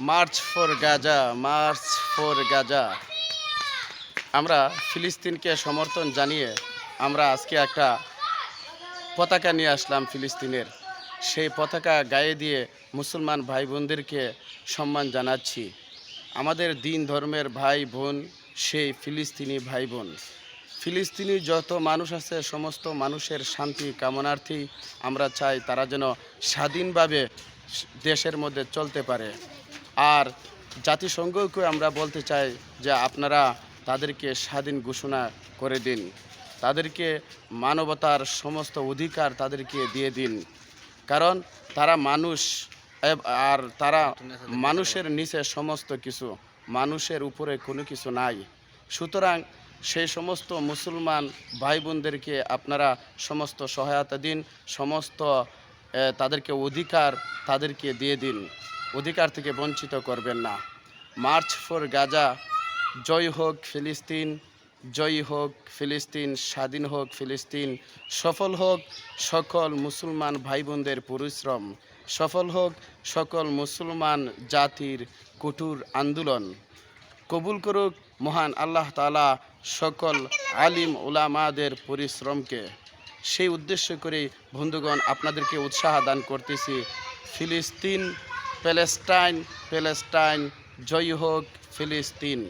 March for Gaza, March for Gaza. আমরা ফিলিস্তিনকে সমর্থন জানিয়ে আমরা আজকে একটা পতাকা নিয়ে আসলাম ফিলিস্তিনের। সেই পতাকা গায়ে দিয়ে মুসলমান ভাই বোনদেরকে সম্মান জানাচ্ছি। আমাদের দিন ধর্মের ভাই বোন সেই ফিলিস্তিনি ভাই বোন। ফিলিস্তিনি যত মানুষ আছে সমস্ত মানুষের শান্তি কামনার্থী আমরা চাই তারা যেন স্বাধীনভাবে দেশের মধ্যে চলতে পারে। আর জাতিসংঘকে আমরা বলতে চাই যে আপনারা তাদেরকে স্বাধীন ঘোষণা করে দিন, তাদেরকে মানবতার সমস্ত অধিকার তাদেরকে দিয়ে দিন। কারণ তারা মানুষ, আর তারা মানুষের নিচে সমস্ত কিছু, মানুষের উপরে কোনো কিছু নাই। সুতরাং সেই সমস্ত মুসলমান ভাই বোনদেরকে আপনারা সমস্ত সহায়তা দিন, সমস্ত তাদেরকে অধিকার তাদেরকে দিয়ে দিন, অধিকার থেকে বঞ্চিত করবেন না। মার্চ ফর গাজা, জয় হোক ফিলিস্তিন, জয় হোক ফিলিস্তিন, স্বাধীন হোক ফিলিস্তিন, সফল হোক সকল মুসলমান ভাই বোনদের পরিশ্রম, সফল হোক সকল মুসলমান জাতির কঠোর আন্দোলন। কবুল করুক মহান আল্লাহ তাআলা সকল আলিম উলামাদের পরিশ্রমকে। সেই উদ্দেশ্য করে বন্ধুগণ আপনাদেরকে উৎসাহ দান করতেছি। ফিলিস্তিন, প্যালেস্টাইন, প্যালেস্টাইন, জয় হোক ফিলিস্তিন।